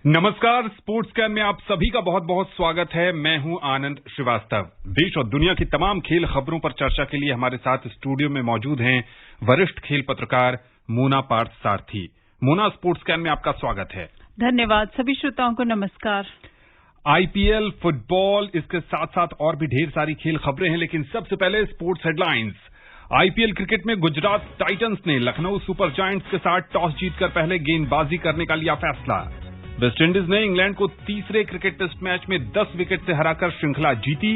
नमस्कार, sports can में आप सभी का बहुत बहुत स्वागत है। मैं हूं आनंद श्रीवास्तव। देश और दुनिया की तमाम खेल खबरों पर चर्चा के लिए हमारे साथ स्टूडियो में मौजूद हैं वरिष्ठ खेल पत्रकार मोना पार्थ सारथी। मोना, स्पोर्ट्स कैन में आपका स्वागत है। धन्यवाद। सभी श्रोताओं को नमस्कार। आईपीएल, फुटबॉल, इसके साथ साथ और भी ढेर सारी खेल खबरें हैं, लेकिन सबसे पहले स्पोर्ट्स हेडलाइंस। आईपीएल क्रिकेट में गुजरात टाइटंस ने लखनऊ सुपर जायंट्स के साथ टॉस जीतकर पहले गेंदबाजी करने का लिया फैसला। वेस्टइंडीज ने इंग्लैंड को तीसरे क्रिकेट टेस्ट मैच में 10 विकेट से हराकर श्रृंखला जीती।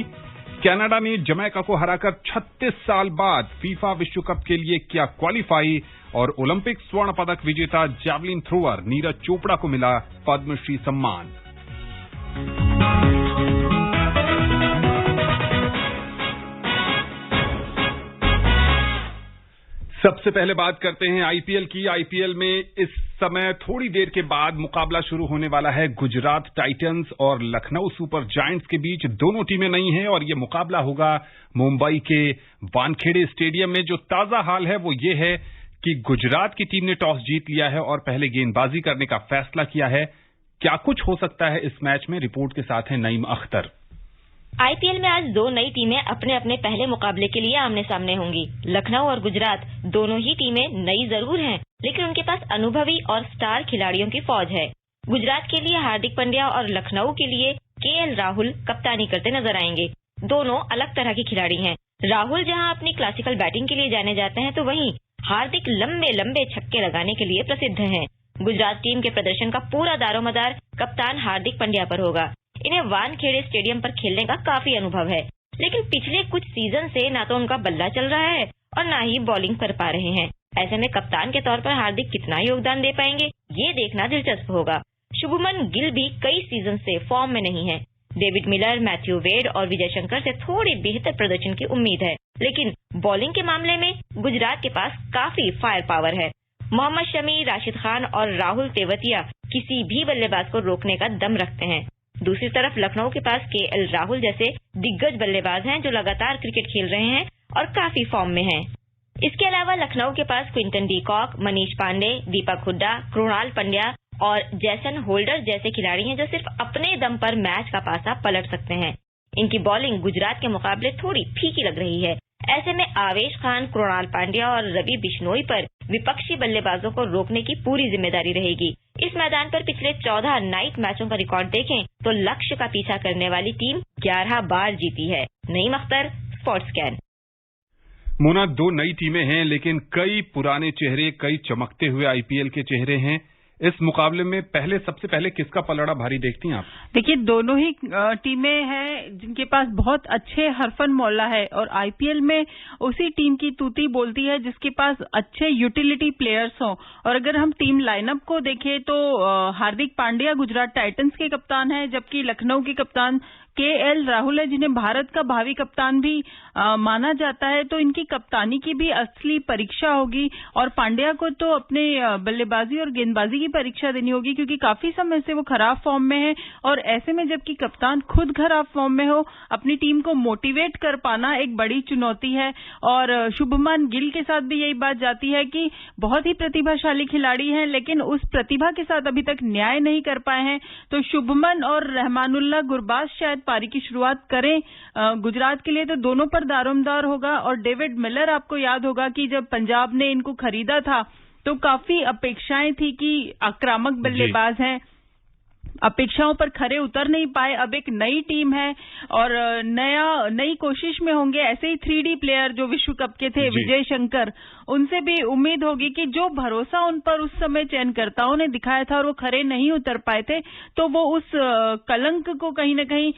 कनाडा ने जमैका को हराकर 36 साल बाद फीफा विश्व कप के लिए किया क्वालिफाई। और ओलंपिक स्वर्ण पदक विजेता जैवलिन थ्रोअर नीरज चोपड़ा को मिला पद्मश्री सम्मान। सबसे पहले बात करते हैं आईपीएल की। आईपीएल में इस समय थोड़ी देर के बाद मुकाबला शुरू होने वाला है गुजरात टाइटंस और लखनऊ सुपर जायंट्स के बीच। दोनों टीमें नई हैं और यह मुकाबला होगा मुंबई के वानखेड़े स्टेडियम में। जो ताजा हाल है वो ये है कि गुजरात की टीम ने टॉस जीत लिया है और पहले गेंदबाजी करने का फैसला किया है। क्या कुछ हो सकता है इस मैच में, रिपोर्ट के साथ है नईम अख्तर। आईपीएल में आज दो नई टीमें अपने अपने पहले मुकाबले के लिए आमने सामने होंगी। लखनऊ और गुजरात दोनों ही टीमें नई जरूर हैं, लेकिन उनके पास अनुभवी और स्टार खिलाड़ियों की फौज है। गुजरात के लिए हार्दिक पांड्या और लखनऊ के लिए केएल राहुल कप्तानी करते नजर आएंगे। दोनों अलग तरह के खिलाड़ी हैं। राहुल जहां अपनी क्लासिकल बैटिंग के लिए जाने जाते हैं, तो वहीं हार्दिक लंबे लंबे छक्के लगाने के लिए प्रसिद्ध हैं। गुजरात टीम के प्रदर्शन का पूरा दारोमदार कप्तान हार्दिक पांड्या पर होगा। इन्हें वानखेड़े स्टेडियम पर खेलने का काफी अनुभव है, लेकिन पिछले कुछ सीजन से ना तो उनका बल्ला चल रहा है और ना ही बॉलिंग कर पा रहे हैं। ऐसे में कप्तान के तौर पर हार्दिक कितना योगदान दे पाएंगे, ये देखना दिलचस्प होगा। शुभमन गिल भी कई सीजन से फॉर्म में नहीं है। डेविड मिलर, मैथ्यू वेड और विजय शंकर से थोड़ी बेहतर प्रदर्शन की उम्मीद है, लेकिन बॉलिंग के मामले में गुजरात के पास काफी फायर पावर है। मोहम्मद शमी, राशिद खान और राहुल तेवतिया किसी भी बल्लेबाज को रोकने का दम रखते हैं। दूसरी तरफ लखनऊ के पास केएल राहुल जैसे दिग्गज बल्लेबाज हैं जो लगातार क्रिकेट खेल रहे हैं और काफी फॉर्म में हैं। इसके अलावा लखनऊ के पास Quinton de Kock, Manish Pandey, Deepak Hooda, Krunal Pandya और जैसन होल्डर जैसे खिलाड़ी हैं जो सिर्फ अपने दम पर मैच का पासा पलट सकते हैं। इनकी बॉलिंग गुजरात के मुकाबले थोड़ी फीकी लग रही है। ऐसे में आवेश खान, कृणाल पांड्या और रवि बिश्नोई पर विपक्षी बल्लेबाजों को रोकने की पूरी जिम्मेदारी रहेगी। इस मैदान पर पिछले 14 नाइट मैचों का रिकॉर्ड देखें तो लक्ष्य का पीछा करने वाली टीम 11 बार जीती है। नईम अख्तर, स्पोर्ट्स कैन। मोना, दो नई टीमें हैं, लेकिन कई पुराने चेहरे, कई चमकते हुए आईपीएल के चेहरे हैं। इस मुकाबले में सबसे पहले किसका पलड़ा भारी देखती हैं आप? देखिए, दोनों ही टीमें हैं जिनके पास बहुत अच्छे हरफन मौला है और आईपीएल में उसी टीम की तूती बोलती है जिसके पास अच्छे यूटिलिटी प्लेयर्स हों। और अगर हम टीम लाइनअप को देखें तो हार्दिक पांड्या गुजरात टाइटंस के कप्तान हैं, जबकि लखनऊ के कप्तान केएल राहुल है, जिन्हें भारत का भावी कप्तान भी माना जाता है। तो इनकी कप्तानी की भी असली परीक्षा होगी और पांड्या को तो अपने बल्लेबाजी और गेंदबाजी की परीक्षा देनी होगी, क्योंकि काफी समय से वो खराब फॉर्म में है। और ऐसे में जबकि कप्तान खुद खराब फॉर्म में हो, अपनी टीम को मोटिवेट कर पाना एक बड़ी चुनौती है। और शुभमन गिल के साथ भी यही बात जाती है कि बहुत ही प्रतिभाशाली खिलाड़ी हैं, लेकिन उस प्रतिभा के साथ अभी तक न्याय नहीं कर पाए हैं। तो शुभमन और रहमानुल्लाह गुरबाज शायद पारी की शुरुआत करें गुजरात के लिए, तो दोनों पर दारोमदार होगा। और डेविड मिलर, आपको याद होगा कि जब पंजाब ने इनको खरीदा था तो काफी अपेक्षाएं थी कि आक्रामक बल्लेबाज हैं, अपेक्षाओं पर खरे उतर नहीं पाए। अब एक नई टीम है और नई कोशिश में होंगे। ऐसे ही 3D प्लेयर जो विश्व कप के थे, विजय शंकर, उनसे भी उम्मीद होगी कि जो भरोसा उन पर उस समय चयनकर्ताओं ने दिखाया था और वो खरे नहीं उतर पाए थे, तो वो उस कलंक को कहीं न कहीं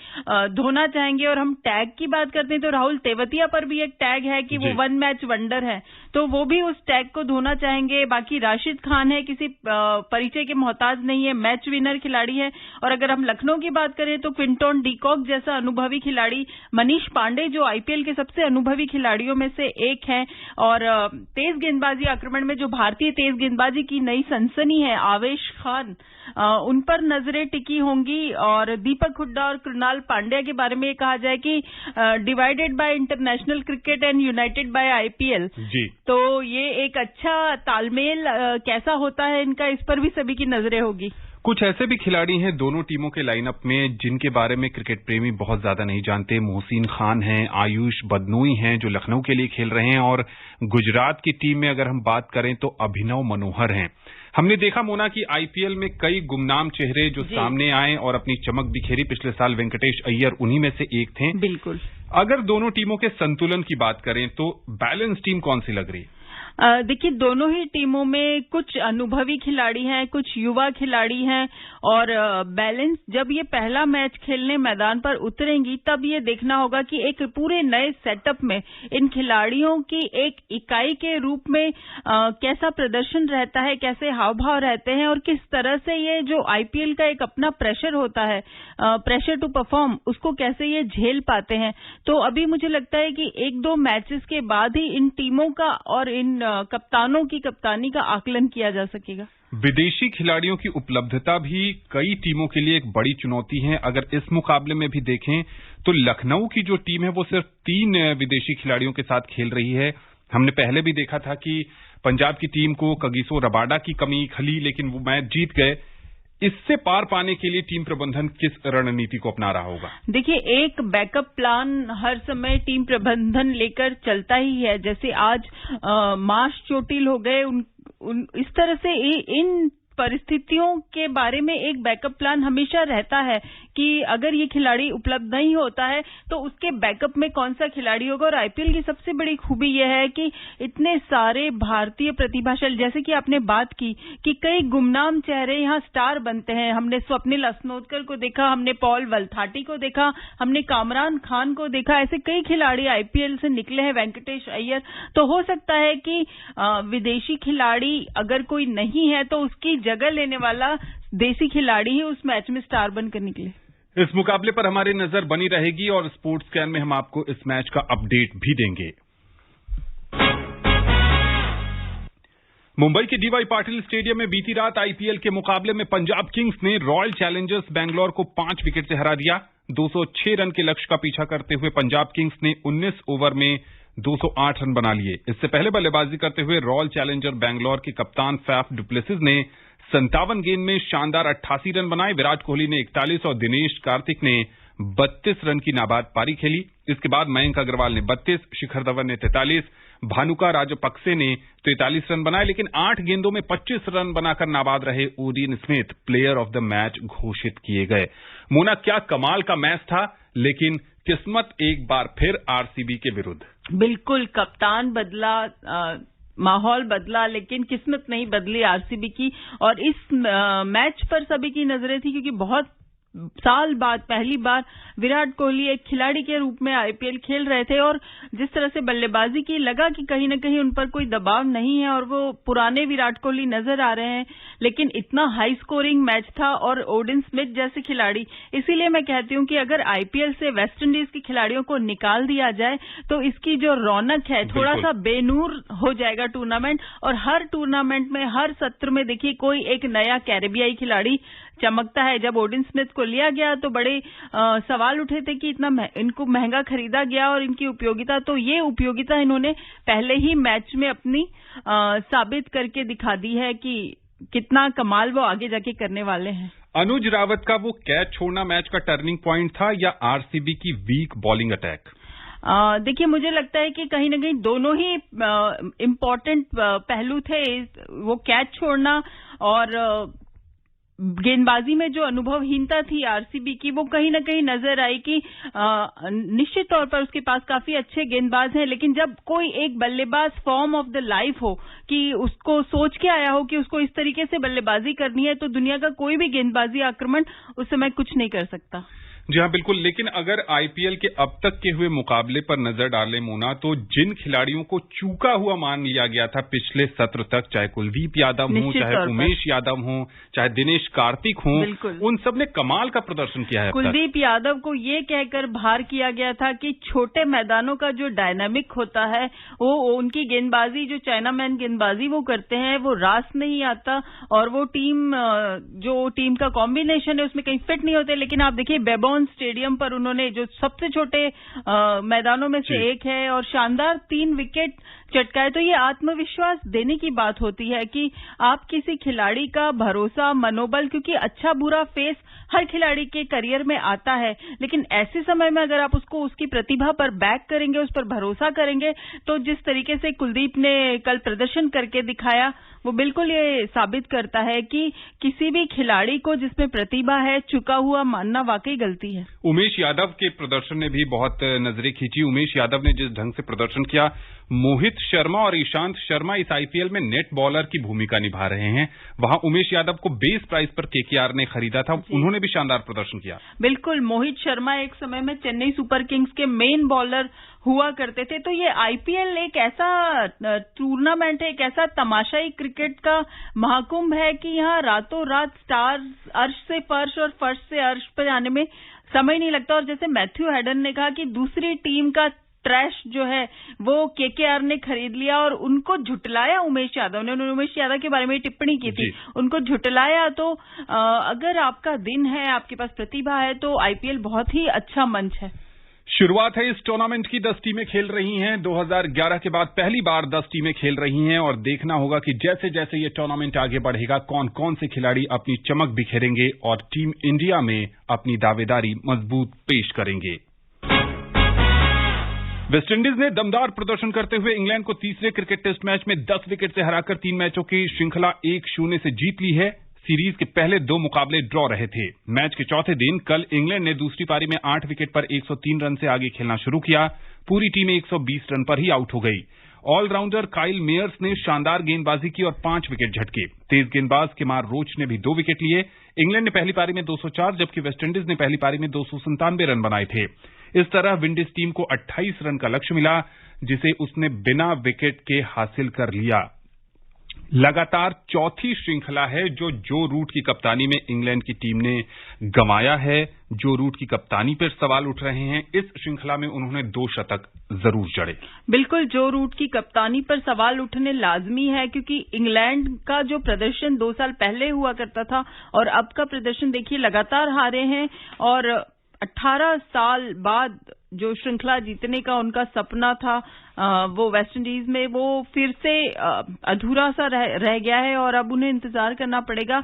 धोना चाहेंगे। और हम टैग की बात करते हैं तो राहुल तेवतिया पर भी एक टैग है कि वो वन मैच वंडर है, तो वो भी उस टैग को धोना चाहेंगे। बाकी राशिद खान है, किसी परिचय के मोहताज नहीं है, मैच विनर खिलाड़ी है। और अगर हम लखनऊ की बात करें तो क्विंटन डी कॉक जैसा अनुभवी खिलाड़ी, मनीष पांडे जो आईपीएल के सबसे अनुभवी खिलाड़ियों में से एक हैं। और तेज गेंदबाजी आक्रमण में जो भारतीय तेज गेंदबाजी की नई सनसनी है, आवेश खान, उन पर नजरें टिकी होंगी। और दीपक हुड्डा और कृणाल पांड्या के बारे में कहा जाए कि divided by international cricket and united by IPL, तो ये एक अच्छा तालमेल कैसा होता है इनका, इस पर भी सभी की नजरें होगी। कुछ ऐसे भी खिलाड़ी हैं दोनों टीमों के लाइनअप में जिनके बारे में क्रिकेट प्रेमी बहुत ज्यादा नहीं जानते। मोहसिन खान हैं, आयुष बदनोई हैं जो लखनऊ के लिए खेल रहे हैं, और गुजरात की टीम में अगर हम बात करें तो अभिनव मनोहर हैं। हमने देखा मोना कि आईपीएल में कई गुमनाम चेहरे जो सामने आए और अपनी चमक बिखेरी। पिछले साल वेंकटेश अय्यर उन्हीं में से एक थे। बिल्कुल। अगर दोनों टीमों के संतुलन की बात करें तो बैलेंस टीम कौन सी लग रही है? देखिए, दोनों ही टीमों में कुछ अनुभवी खिलाड़ी हैं, कुछ युवा खिलाड़ी हैं, और बैलेंस जब ये पहला मैच खेलने मैदान पर उतरेंगी तब ये देखना होगा कि एक पूरे नए सेटअप में इन खिलाड़ियों की एक इकाई के रूप में कैसा प्रदर्शन रहता है, कैसे हाव भाव रहते हैं, और किस तरह से ये जो आईपीएल का एक अपना प्रेशर होता है, प्रेशर टू परफॉर्म, उसको कैसे ये झेल पाते हैं। तो अभी मुझे लगता है कि 1-2 मैचेस के बाद ही इन टीमों का और इन कप्तानों की कप्तानी का आकलन किया जा सकेगा। विदेशी खिलाड़ियों की उपलब्धता भी कई टीमों के लिए एक बड़ी चुनौती है। अगर इस मुकाबले में भी देखें तो लखनऊ की जो टीम है वो सिर्फ 3 विदेशी खिलाड़ियों के साथ खेल रही है। हमने पहले भी देखा था कि पंजाब की टीम को कगिसो रबाडा की कमी खली, लेकिन वो मैच जीत गए। इससे पार पाने के लिए टीम प्रबंधन किस रणनीति को अपना रहा होगा? देखिए, एक बैकअप प्लान हर समय टीम प्रबंधन लेकर चलता ही है। जैसे आज मार्श चोटिल हो गए, इस तरह से इन परिस्थितियों के बारे में एक बैकअप प्लान हमेशा रहता है कि अगर ये खिलाड़ी उपलब्ध नहीं होता है तो उसके बैकअप में कौन सा खिलाड़ी होगा। और आईपीएल की सबसे बड़ी खूबी यह है कि इतने सारे भारतीय प्रतिभाशाली, जैसे कि आपने बात की कि कई गुमनाम चेहरे यहाँ स्टार बनते हैं। हमने स्वप्निल अस्नोदकर को देखा, हमने पॉल वल्थाटी को देखा, हमने कामरान खान को देखा। ऐसे कई खिलाड़ी आईपीएल से निकले हैं, वेंकटेश अय्यर। तो हो सकता है कि विदेशी खिलाड़ी अगर कोई नहीं है तो उसकी जगह लेने वाला देसी खिलाड़ी ही उस मैच में स्टार बनकर निकले। इस मुकाबले पर हमारी नजर बनी रहेगी और स्पोर्ट्स स्कैन में हम आपको इस मैच का अपडेट भी देंगे। मुंबई के डीवाई पाटिल स्टेडियम में बीती रात आईपीएल के मुकाबले में पंजाब किंग्स ने रॉयल चैलेंजर्स बैंगलोर को 5 विकेट से हरा दिया। 206 रन के लक्ष्य का पीछा करते हुए पंजाब किंग्स ने 19 ओवर में 208 रन बना लिए। इससे पहले बल्लेबाजी करते हुए रॉयल चैलेंजर बैंगलोर के कप्तान फैफ डुप्लेसिस ने 57 गेंद में शानदार 88 रन बनाए। विराट कोहली ने 41 और दिनेश कार्तिक ने 32 रन की नाबाद पारी खेली। इसके बाद मयंक अग्रवाल ने 32, शिखर धवन ने 43, भानुका राजपक्से ने 43 रन बनाए, लेकिन 8 गेंदों में 25 रन बनाकर नाबाद रहे Odin Smith player of the match घोषित किए गए। मोना, क्या कमाल का मैच था, लेकिन किस्मत एक बार फिर आरसीबी के विरुद्ध। बिल्कुल, कप्तान बदला, माहौल बदला, लेकिन किस्मत नहीं बदली आरसीबी की। और इस मैच पर सभी की नजरें थी क्योंकि बहुत साल बाद पहली बार विराट कोहली एक खिलाड़ी के रूप में आईपीएल खेल रहे थे, और जिस तरह से बल्लेबाजी की लगा कि कहीं न कहीं उन पर कोई दबाव नहीं है और वो पुराने विराट कोहली नजर आ रहे हैं। लेकिन इतना हाई स्कोरिंग मैच था और ओडिन स्मिथ जैसे खिलाड़ी, इसीलिए मैं कहती हूं कि अगर आईपीएल से वेस्ट इंडीज के खिलाड़ियों को निकाल दिया जाए तो इसकी जो रौनक है थोड़ा सा बेनूर हो जाएगा टूर्नामेंट। और हर टूर्नामेंट में, हर सत्र में देखिए कोई एक नया कैरेबियाई खिलाड़ी चमकता है। जब ओडिन स्मिथ को लिया गया तो बड़े सवाल उठे थे कि इतना इनको महंगा खरीदा गया और इनकी उपयोगिता, तो ये उपयोगिता इन्होंने पहले ही मैच में अपनी साबित करके दिखा दी है कि कितना कमाल वो आगे जाके करने वाले हैं। अनुज रावत का वो कैच छोड़ना मैच का टर्निंग पॉइंट था या आरसीबी की वीक बॉलिंग अटैक? देखिए, मुझे लगता है कि कहीं न कहीं दोनों ही इम्पोर्टेंट पहलू थे। वो कैच छोड़ना और गेंदबाजी में जो अनुभवहीनता थी आरसीबी की, वो कहीं न कहीं नजर आई कि निश्चित तौर पर उसके पास काफी अच्छे गेंदबाज हैं, लेकिन जब कोई एक बल्लेबाज फॉर्म ऑफ द लाइफ हो कि उसको सोच के आया हो कि उसको इस तरीके से बल्लेबाजी करनी है, तो दुनिया का कोई भी गेंदबाजी आक्रमण उस समय कुछ नहीं कर सकता। जी हाँ, बिल्कुल। लेकिन अगर आईपीएल के अब तक के हुए मुकाबले पर नजर डालें मोना, तो जिन खिलाड़ियों को चूका हुआ मान लिया गया था पिछले सत्र तक, चाहे कुलदीप यादव हो, चाहे उमेश यादव हो, चाहे दिनेश कार्तिक हो, उन सब ने कमाल का प्रदर्शन किया है। कुलदीप यादव को ये कहकर बाहर किया गया था कि छोटे मैदानों का जो डायनामिक होता है, वो उनकी गेंदबाजी, जो चाइना मैन गेंदबाजी वो करते हैं, वो रास नहीं आता और वो टीम का कॉम्बिनेशन है उसमें कहीं फिट नहीं होते। लेकिन आप देखिए बेबॉन स्टेडियम पर उन्होंने, जो सबसे छोटे मैदानों में से एक है, और शानदार 3 विकेट चटका है। तो ये आत्मविश्वास देने की बात होती है कि आप किसी खिलाड़ी का भरोसा, मनोबल, क्योंकि अच्छा बुरा फेस हर खिलाड़ी के करियर में आता है, लेकिन ऐसे समय में अगर आप उसको उसकी प्रतिभा पर बैक करेंगे, उस पर भरोसा करेंगे, तो जिस तरीके से कुलदीप ने कल प्रदर्शन करके दिखाया, वो बिल्कुल ये साबित करता है कि किसी भी खिलाड़ी को जिसमें प्रतिभा है, झुका हुआ मानना वाकई गलती है। उमेश यादव के प्रदर्शन ने भी बहुत नजरें खींची। उमेश यादव ने जिस ढंग से प्रदर्शन किया, मोहित शर्मा और ईशांत शर्मा इस आईपीएल में नेट बॉलर की भूमिका निभा रहे हैं। वहां उमेश यादव को बेस प्राइस पर केकेआर ने खरीदा था, उन्होंने भी शानदार प्रदर्शन किया। बिल्कुल, मोहित शर्मा एक समय में चेन्नई सुपर किंग्स के मेन बॉलर हुआ करते थे। तो ये आईपीएल एक ऐसा टूर्नामेंट है, एक ऐसा तमाशाई क्रिकेट का महाकुंभ है कि यहाँ रातों रात स्टार्स अर्श से फर्श और फर्श से अर्श पर जाने में समय नहीं लगता। और जैसे मैथ्यू हेडन ने कहा कि दूसरी टीम का ट्रैश जो है वो केकेआर ने खरीद लिया और उनको झुटलाया उमेश यादव ने। उन्होंने उमेश यादव के बारे में टिप्पणी की थी, उनको झुटलाया। तो अगर आपका दिन है, आपके पास प्रतिभा है, तो आईपीएल बहुत ही अच्छा मंच है। शुरुआत है इस टूर्नामेंट की, 10 टीमें खेल रही हैं। 2011 के बाद पहली बार 10 टीमें खेल रही हैं और देखना होगा कि जैसे जैसे ये टूर्नामेंट आगे बढ़ेगा, कौन कौन से खिलाड़ी अपनी चमक बिखेरेंगे और टीम इंडिया में अपनी दावेदारी मजबूत पेश करेंगे। वेस्टइंडीज ने दमदार प्रदर्शन करते हुए इंग्लैंड को तीसरे क्रिकेट टेस्ट मैच में 10 विकेट से हराकर 3 मैचों की श्रृंखला 1-0 से जीत ली है। सीरीज के पहले 2 मुकाबले ड्रॉ रहे थे। मैच के चौथे दिन कल इंग्लैंड ने दूसरी पारी में 8 विकेट पर 103 रन से आगे खेलना शुरू किया। पूरी टीम 120 रन पर ही आउट हो गई। ऑलराउंडर काइल मेयर्स ने शानदार गेंदबाजी की और 5 विकेट झटके। तेज गेंदबाज केमार रोच ने भी 2 विकेट लिए। इंग्लैंड ने पहली पारी में 204 जबकि वेस्टइंडीज ने पहली पारी में 297 रन बनाए थे। इस तरह विंडीज टीम को 28 रन का लक्ष्य मिला, जिसे उसने बिना विकेट के हासिल कर लिया। लगातार चौथी श्रृंखला है जो रूट की कप्तानी में इंग्लैंड की टीम ने गंवाया है। जो रूट की कप्तानी पर सवाल उठ रहे हैं, इस श्रृंखला में उन्होंने 2 शतक जरूर जड़े। बिल्कुल, जो रूट की कप्तानी पर सवाल उठने लाजमी है, क्योंकि इंग्लैंड का जो प्रदर्शन 2 साल पहले हुआ करता था और अब का प्रदर्शन देखिए, लगातार हारे हैं और 18 साल बाद जो श्रृंखला जीतने का उनका सपना था वो वेस्टइंडीज में, वो फिर से अधूरा सा रह गया है और अब उन्हें इंतजार करना पड़ेगा।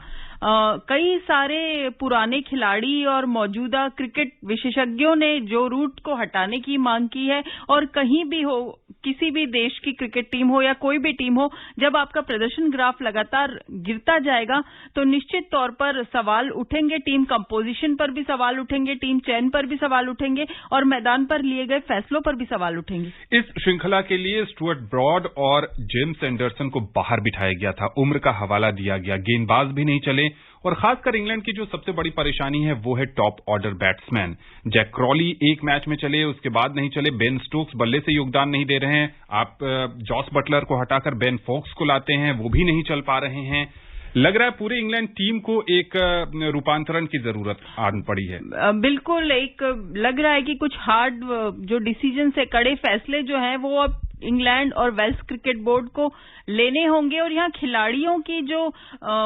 कई सारे पुराने खिलाड़ी और मौजूदा क्रिकेट विशेषज्ञों ने जो रूट को हटाने की मांग की है और कहीं भी हो, किसी भी देश की क्रिकेट टीम हो या कोई भी टीम हो, जब आपका प्रदर्शन ग्राफ लगातार गिरता जाएगा तो निश्चित तौर पर सवाल उठेंगे। टीम कंपोजिशन पर भी सवाल उठेंगे, टीम चयन पर भी सवाल उठेंगे और मैदान पर लिए गए फैसलों पर भी सवाल उठेंगे। इस श्रृंखला के लिए स्टुअर्ट ब्रॉड और जेम्स एंडरसन को बाहर बिठाया गया था। उम्र का हवाला दिया गया, गेंदबाज भी नहीं चले और खासकर इंग्लैंड की जो सबसे बड़ी परेशानी है वो है top order batsman. Jack Crawley एक मैच में चले, उसके बाद नहीं चले। बेन स्टोक्स बल्ले से योगदान नहीं दे रहे हैं। आप जॉस बटलर को हटाकर बेन फॉक्स को लाते हैं, वो भी नहीं चल पा रहे हैं। लग रहा है पूरे इंग्लैंड टीम को एक रूपांतरण की जरूरत आन पड़ी है। बिल्कुल, एक लग रहा है कि कुछ हार्ड जो डिसीजन है, कड़े फैसले जो हैं, वो अब इंग्लैंड और वेल्स क्रिकेट बोर्ड को लेने होंगे। और यहाँ खिलाड़ियों की जो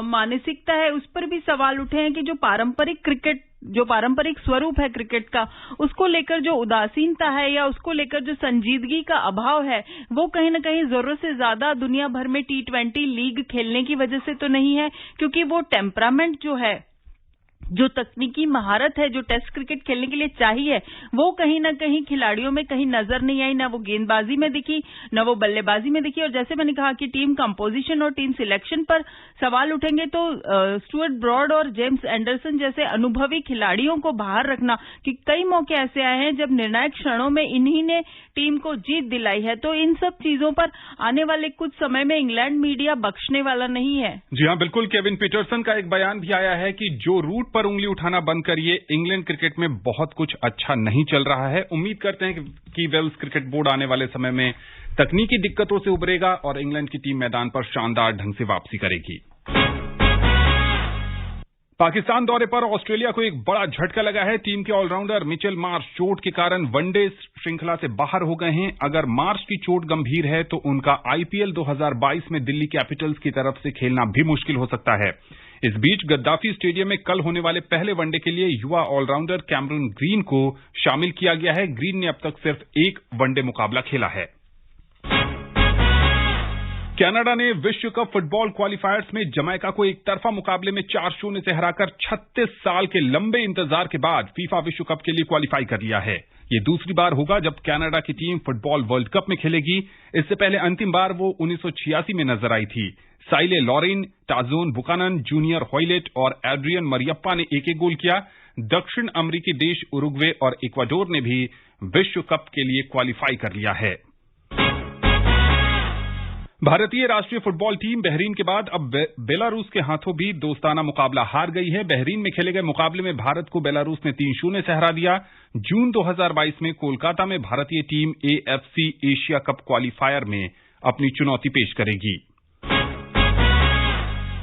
मानसिकता है उस पर भी सवाल उठे हैं कि जो पारंपरिक स्वरूप है क्रिकेट का, उसको लेकर जो उदासीनता है या उसको लेकर जो संजीदगी का अभाव है, वो कहीं ना कहीं जरूरत से ज्यादा दुनिया भर में T20 लीग खेलने की वजह से तो नहीं है, क्योंकि वो टेम्परामेंट जो है, जो तकनीकी महारत है, जो टेस्ट क्रिकेट खेलने के लिए चाहिए, वो कहीं ना कहीं खिलाड़ियों में कहीं नजर नहीं आई। ना वो गेंदबाजी में दिखी, ना वो बल्लेबाजी में दिखी। और जैसे मैंने कहा कि टीम कंपोजिशन और टीम सिलेक्शन पर सवाल उठेंगे, तो स्टुअर्ट ब्रॉड और जेम्स एंडरसन जैसे अनुभवी खिलाड़ियों को बाहर रखना, कि कई मौके ऐसे आए हैं जब निर्णायक क्षणों में इन्हीं ने टीम को जीत दिलाई है। तो इन सब चीजों पर आने वाले कुछ समय में इंग्लैंड मीडिया बख्शने वाला नहीं है। जी हाँ, बिल्कुल। केविन पीटरसन का एक बयान भी आया है कि जो रूट पर उंगली उठाना बंद करिए, इंग्लैंड क्रिकेट में बहुत कुछ अच्छा नहीं चल रहा है। उम्मीद करते हैं कि वेल्स क्रिकेट बोर्ड आने वाले समय में तकनीकी दिक्कतों से उबरेगा और इंग्लैंड की टीम मैदान पर शानदार ढंग से वापसी करेगी। पाकिस्तान दौरे पर ऑस्ट्रेलिया को एक बड़ा झटका लगा है। टीम के ऑलराउंडर मिचेल मार्श चोट के कारण वनडे श्रृंखला से बाहर हो गए हैं। अगर मार्श की चोट गंभीर है तो उनका आईपीएल 2022 में दिल्ली कैपिटल्स की तरफ से खेलना भी मुश्किल हो सकता है। इस बीच गद्दाफी स्टेडियम में कल होने वाले पहले वनडे के लिए युवा ऑलराउंडर कैमरून ग्रीन को शामिल किया गया है। ग्रीन ने अब तक सिर्फ एक वनडे मुकाबला खेला है। कनाडा ने विश्व कप फुटबॉल क्वालिफायर्स में जमैका को एक तरफा मुकाबले में 4-0 से हराकर 36 साल के लंबे इंतजार के बाद फीफा विश्व कप के लिए क्वालिफाई कर लिया है। ये दूसरी बार होगा जब कनाडा की टीम फुटबॉल वर्ल्ड कप में खेलेगी। इससे पहले अंतिम बार वो 1986 में नजर आई थी। साइले लॉरेन, टाजोन बुकानन, जूनियर हॉयलेट और एड्रियन मरियप्पा ने एक-एक गोल किया। दक्षिण अमेरिकी देश उरुग्वे और इक्वाडोर ने भी विश्व कप के लिए क्वालिफाई कर लिया है। भारतीय राष्ट्रीय फुटबॉल टीम बहरीन के बाद अब बेलारूस के हाथों भी दोस्ताना मुकाबला हार गई है। बहरीन में खेले गए मुकाबले में भारत को बेलारूस ने 3-0 से हरा दिया। जून 2022 में कोलकाता में भारतीय team AFC Asia cup qualifier में अपनी चुनौती पेश करेगी।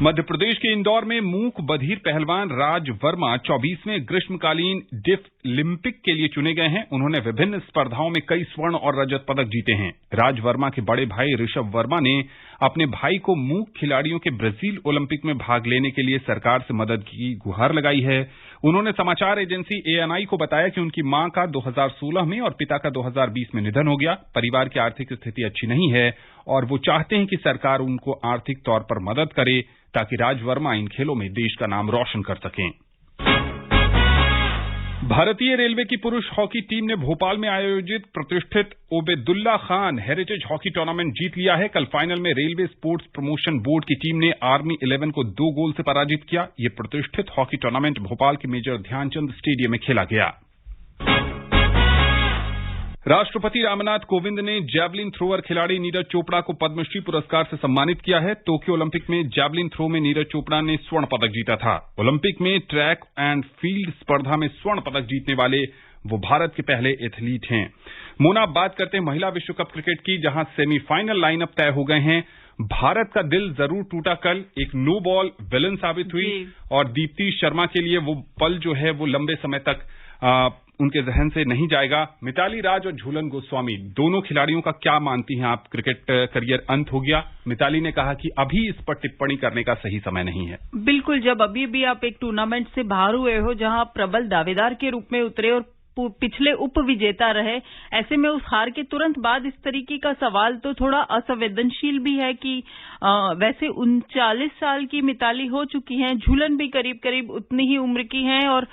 मध्य प्रदेश के इंदौर में मूक बधिर पहलवान राज वर्मा 24वें ग्रीष्मकालीन डिफ ओलंपिक के लिए चुने गए हैं। उन्होंने विभिन्न स्पर्धाओं में कई स्वर्ण और रजत पदक जीते हैं। राज वर्मा के बड़े भाई ऋषभ वर्मा ने अपने भाई को मूक खिलाड़ियों के ब्राजील ओलंपिक में भाग लेने के लिए सरकार से मदद की गुहार लगाई है। उन्होंने समाचार एजेंसी ANI को बताया कि उनकी मां का 2016 में और पिता का 2020 में निधन हो गया। परिवार की आर्थिक स्थिति अच्छी नहीं है और वो चाहते हैं कि सरकार उनको आर्थिक तौर पर मदद करे ताकि राज वर्मा इन खेलों में देश का नाम रोशन कर सकें। भारतीय रेलवे की पुरुष हॉकी टीम ने भोपाल में आयोजित प्रतिष्ठित Obaidullah Khan heritage hockey tournament जीत लिया है। कल फाइनल में रेलवे स्पोर्ट्स प्रमोशन बोर्ड की टीम ने आर्मी 11 को 2 गोल से पराजित किया। ये प्रतिष्ठित हॉकी टूर्नामेंट भोपाल के मेजर ध्यानचंद स्टेडियम में खेला गया। राष्ट्रपति रामनाथ कोविंद ने जैवलिन थ्रोअर खिलाड़ी नीरज चोपड़ा को पद्मश्री पुरस्कार से सम्मानित किया है। टोक्यो ओलंपिक में जैवलिन थ्रो में नीरज चोपड़ा ने स्वर्ण पदक जीता था। ओलंपिक में ट्रैक एंड फील्ड स्पर्धा में स्वर्ण पदक जीतने वाले वो भारत के पहले एथलीट हैं। मोना, बात करते हैं महिला विश्व कप क्रिकेट की, जहां सेमीफाइनल लाइनअप तय हो गए हैं। भारत का दिल जरूर टूटा कल, एक नो बॉल विलन साबित हुई और दीप्ति शर्मा के लिए वो पल जो है वो लंबे समय तक उनके जहन से नहीं जाएगा। मिताली राज और झूलन गोस्वामी दोनों खिलाड़ियों का क्या मानती हैं आप? क्रिकेट करियर अंत हो गया। मिताली ने कहा कि अभी इस पर टिप्पणी करने का सही समय नहीं है। बिल्कुल, जब अभी भी आप एक टूर्नामेंट से बाहर हुए हो जहां प्रबल दावेदार के रूप में उतरे और पिछले उप विजेता रहे, ऐसे में उस हार के तुरंत बाद इस तरीके का सवाल तो थोड़ा असंवेदनशील भी है कि वैसे 39 साल की मिताली हो चुकी हैं, झूलन भी करीब करीब उतनी ही उम्र की हैं और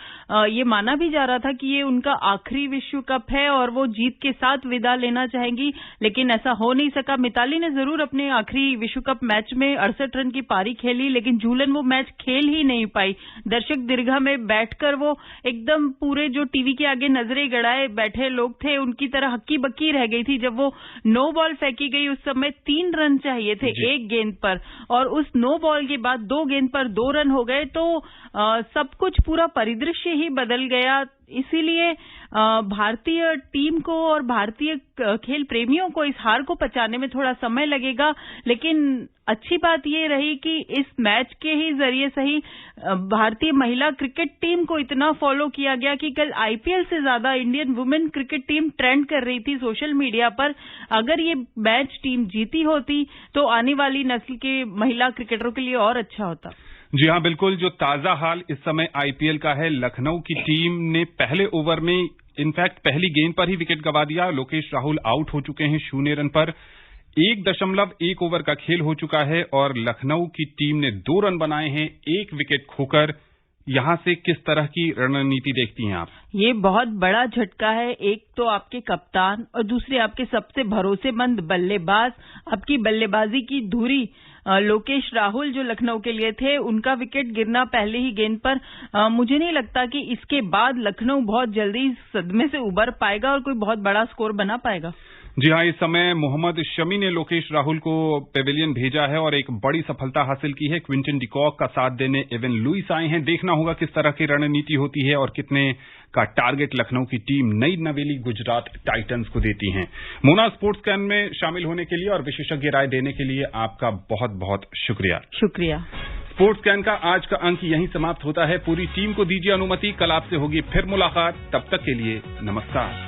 ये माना भी जा रहा था कि ये उनका आखिरी विश्व कप है और वो जीत के साथ विदा लेना चाहेंगी, लेकिन ऐसा हो नहीं सका। मिताली ने जरूर अपने आखिरी विश्व कप मैच में 68 रन की पारी खेली, लेकिन झूलन वो मैच खेल ही नहीं पाई। दर्शक दीर्घा में बैठकर वो एकदम पूरे जो टीवी के आगे नजरें गड़ाए बैठे लोग थे उनकी तरह हक्की बक्की रह गई थी। जब वो नो बॉल फेंकी गई उस समय 3 रन चाहिए थे एक गेंद पर और उस नो बॉल के बाद 2 गेंद पर 2 रन हो गए तो सब कुछ पूरा परिदृश्य ही बदल गया। इसीलिए भारतीय टीम को और भारतीय खेल प्रेमियों को इस हार को पचाने में थोड़ा समय लगेगा, लेकिन अच्छी बात ये रही कि इस मैच के ही जरिए सही भारतीय महिला क्रिकेट टीम को इतना फॉलो किया गया कि कल IPL से ज्यादा Indian women cricket team trend कर रही थी सोशल मीडिया पर। अगर ये मैच टीम जीती होती तो आने वाली नस्ल के महिला क्रिकेटरों के लिए और अच्छा होता। जी हाँ, बिल्कुल। जो ताजा हाल इस समय IPL का है, लखनऊ की टीम ने पहले ओवर में इनफैक्ट पहली गेंद पर ही विकेट गंवा दिया। लोकेश राहुल आउट हो चुके हैं 0 रन पर। 1.1 ओवर का खेल हो चुका है और लखनऊ की टीम ने 2 रन बनाए हैं 1 विकेट खोकर। यहां से किस तरह की रणनीति देखती हैं आप? ये बहुत बड़ा झटका है। एक तो आपके कप्तान और दूसरे आपके सबसे भरोसेमंद बल्लेबाज, आपकी बल्लेबाजी की धुरी लोकेश राहुल जो लखनऊ के लिए थे, उनका विकेट गिरना पहले ही गेंद पर। मुझे नहीं लगता कि इसके बाद लखनऊ बहुत जल्दी सदमे से उबर पाएगा और कोई बहुत बड़ा स्कोर बना पाएगा। जी हाँ, इस समय मोहम्मद शमी ने लोकेश राहुल को पेविलियन भेजा है और एक बड़ी सफलता हासिल की है। क्विंटन डिकॉक का साथ देने एवन लुइस आए हैं। देखना होगा किस तरह की रणनीति होती है और कितने का टारगेट लखनऊ की टीम नई नवेली गुजरात टाइटंस को देती है। मोना, स्पोर्ट्स कैन में शामिल होने के लिए और विशेषज्ञ राय देने के लिए आपका बहुत बहुत शुक्रिया। स्पोर्ट्स कैन का आज का अंक यहीं समाप्त होता है। पूरी टीम को दीजिए अनुमति, कल आपसे होगी फिर मुलाकात। तब तक के लिए नमस्कार।